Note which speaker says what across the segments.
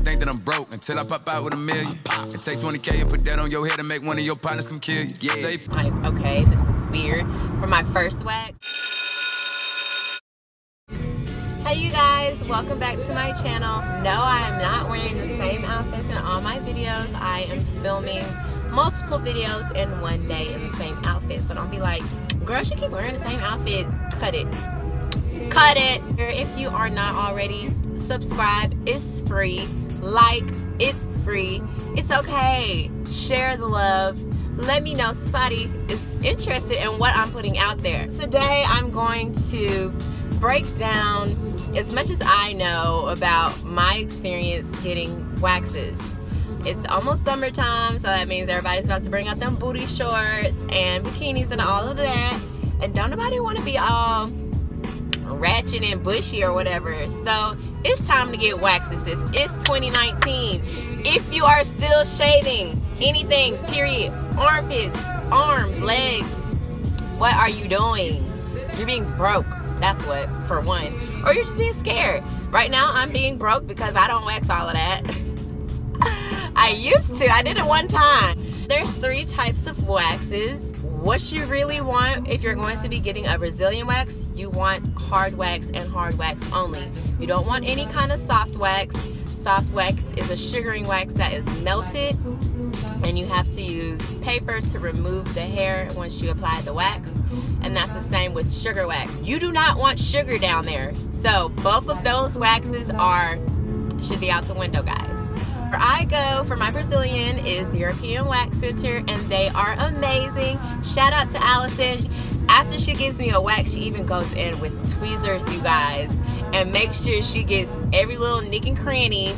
Speaker 1: think that I'm broke until I pop out with $1 million. And take 20K and put that on your head and make one of your partners come kill you. Yeah, safe.
Speaker 2: Okay, this is weird. For my first wax. Hey you guys, welcome back to my channel. No, I am not wearing the same outfits in all my videos. I am filming multiple videos in one day in the same outfit. So don't be like, girl, she keep wearing the same outfit. Cut it. Cut it. If you are not already, subscribe. It's free. Like, it's free. It's okay. Share the love. Let me know somebody is interested in what I'm putting out there. Today I'm going to break down as much as I know about my experience getting waxes. It's almost summertime, so that means everybody's about to bring out them booty shorts and bikinis and all of that. And don't nobody want to be all ratchet and bushy or whatever. So it's time to get waxes, sis. It's 2019. If you are still shaving anything, period, armpits, arms, legs, what are you doing? You're being broke. That's what, for one. Or you're just being scared. Right now, I'm being broke because I don't wax all of that. I used to. I did it one time. There's 3 types of waxes. What you really want, if you're going to be getting a Brazilian wax, you want hard wax and hard wax only. You don't want any kind of soft wax. Soft wax is a sugaring wax that is melted, and you have to use paper to remove the hair once you apply the wax. And that's the same with sugar wax. You do not want sugar down there. So both of those waxes should be out the window, guys. Where I go for my Brazilian is European Wax Center, and they are amazing. Shout out to Allison. After she gives me a wax, she even goes in with tweezers, you guys, and make sure she gets every little nick and cranny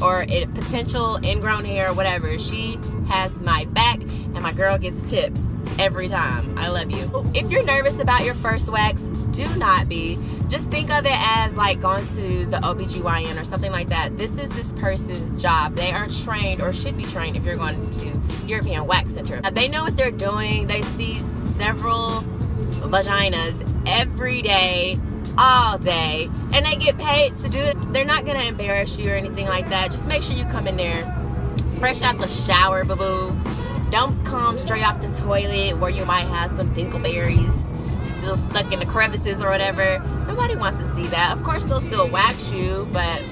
Speaker 2: or a potential ingrown hair or whatever. She has my back, and my girl gets tips every time. I love you. If you're nervous about your first wax, do not be. Just think of it as like going to the OBGYN or something like that. This is this person's job. They are trained, or should be trained if you're going to European Wax Center. They know what they're doing. They see several vaginas every day, all day, and they get paid to do it. They're not gonna embarrass you or anything like that. Just make sure you come in there fresh out the shower, boo-boo. Don't come straight off the toilet where you might have some dingleberries still stuck in the crevices or whatever. Nobody wants to see that. Of course, they'll still wax you, but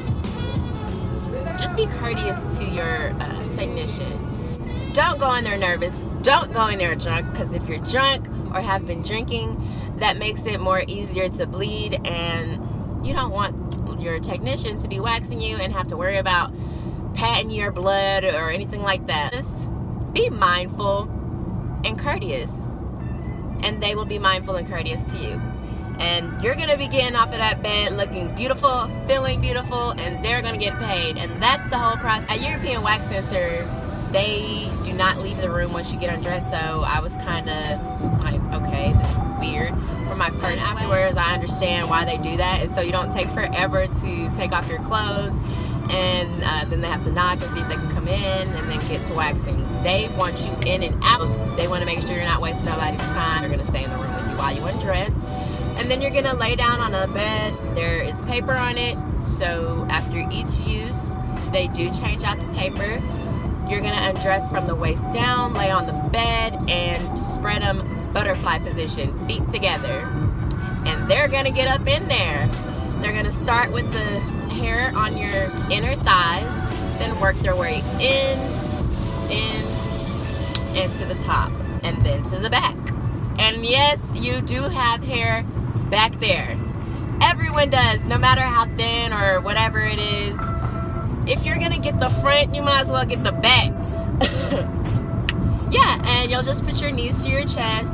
Speaker 2: just be courteous to your technician. Don't go in there nervous. Don't go in there drunk, because if you're drunk or have been drinking, that makes it more easier to bleed, and you don't want your technician to be waxing you and have to worry about patting your blood or anything like that. Just be mindful and courteous, and they will be mindful and courteous to you. And you're gonna be getting off of that bed looking beautiful, feeling beautiful, and they're gonna get paid. And that's the whole process. At European Wax Center, they do not leave the room once you get undressed, so I was kind of like, okay, this is weird. For my first afterwards, I understand why they do that. And so you don't take forever to take off your clothes, and then they have to knock and see if they can come in and then get to waxing. They want you in and out. They want to make sure you're not wasting nobody's time. They're going to stay in the room with you while you undress. And then you're going to lay down on a bed. There is paper on it. So after each use, they do change out the paper. You're going to undress from the waist down, lay on the bed, and spread them butterfly position, feet together. And they're going to get up in there. They're going to start with the hair on your inner thighs, then work their way in, and to the top, and then to the back. And yes, you do have hair back there. Everyone does, no matter how thin or whatever it is. If you're gonna get the front, you might as well get the back. Yeah, and you'll just put your knees to your chest,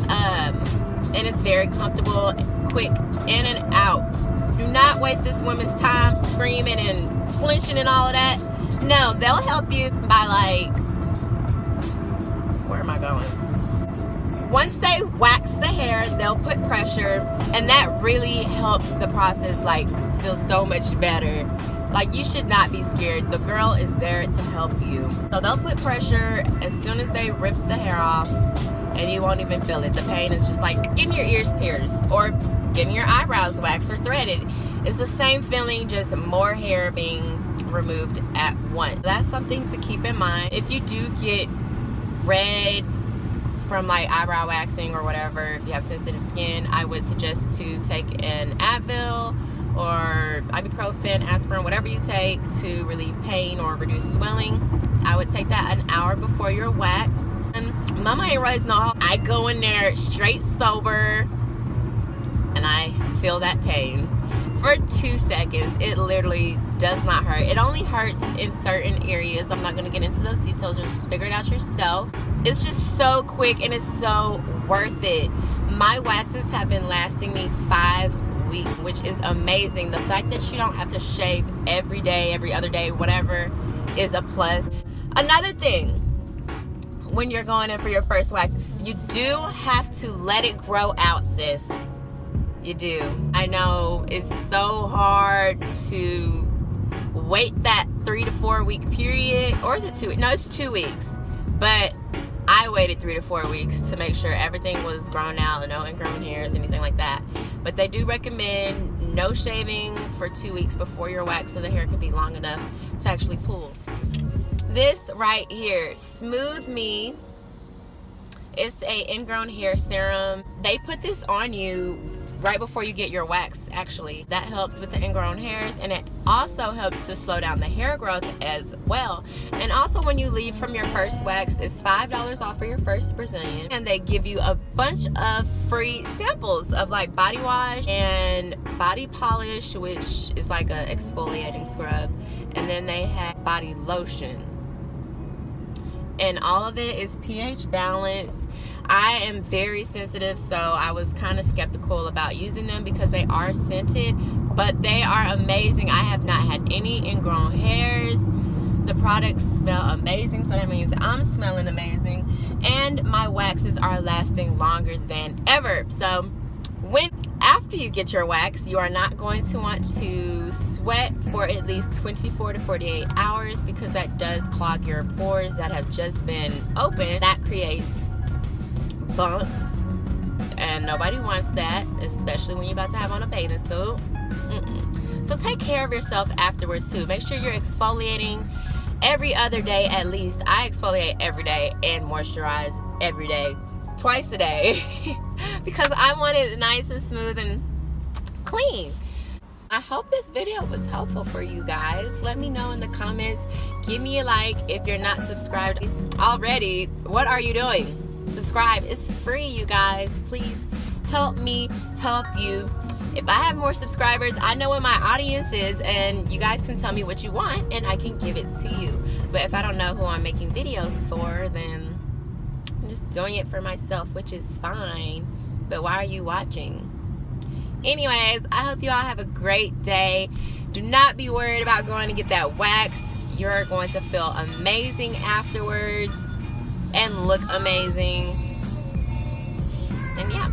Speaker 2: and it's very comfortable, quick, in and out. Do not waste this woman's time screaming and flinching and all of that. No, they'll help you by like, where am I going? Once they wax the hair, they'll put pressure, and that really helps the process like feel so much better. Like, you should not be scared. The girl is there to help you. So they'll put pressure as soon as they rip the hair off, and you won't even feel it. The pain is just like getting your ears pierced or getting your eyebrows waxed or threaded. It's the same feeling, just more hair being removed at once. That's something to keep in mind. If you do get red from like eyebrow waxing or whatever, if you have sensitive skin, I would suggest to take an Advil or ibuprofen, aspirin, whatever you take to relieve pain or reduce swelling. I would take that an hour before your wax. And mama ain't raised no. I go in there straight sober and I feel that pain for 2 seconds. It literally does not hurt. It only hurts in certain areas. I'm not going to get into those details. You'll just figure it out yourself. It's just so quick and it's so worth it. My waxes have been lasting me 5 weeks, which is amazing. The fact that you don't have to shave every day, every other day, whatever, is a plus. Another thing, when you're going in for your first wax, you do have to let it grow out, sis. You do. I know it's so hard to wait that 3 to 4 week period, or is it 2? No, it's 2 weeks. But I waited 3 to 4 weeks to make sure everything was grown out, no ingrown hairs, anything like that. But they do recommend no shaving for 2 weeks before your wax, so the hair can be long enough to actually pull. This right here, Smooth Me. It's a ingrown hair serum. They put this on you right before you get your wax, actually. That helps with the ingrown hairs, and it also helps to slow down the hair growth as well. And also, when you leave from your first wax, it's $5 off for your first Brazilian, and they give you a bunch of free samples of like body wash and body polish, which is like a exfoliating scrub, and then they have body lotion, and all of it is pH balanced. I am very sensitive, so I was kind of skeptical about using them because they are scented, but they are amazing. I have not had any ingrown hairs. The products smell amazing, so that means I'm smelling amazing, and my waxes are lasting longer than ever. So after you get your wax, you are not going to want to sweat for at least 24 to 48 hours because that does clog your pores that have just been opened. That creates bumps, and nobody wants that, especially when you're about to have on a bathing suit. So take care of yourself afterwards too. Make sure you're exfoliating every other day at least. I exfoliate every day and moisturize every day, twice a day, because I want it nice and smooth and clean. I hope this video was helpful for you guys. Let me know in the comments. Give me a like if you're not subscribed already. What are you doing? Subscribe. It's free, you guys. Please help me help you. If I have more subscribers, I know what my audience is, and you guys can tell me what you want and I can give it to you. But if I don't know who I'm making videos for, then I'm just doing it for myself, which is fine. But why are you watching? Anyways, I hope you all have a great day. Do not be worried about going to get that wax. You're going to feel amazing afterwards and look amazing. And yeah.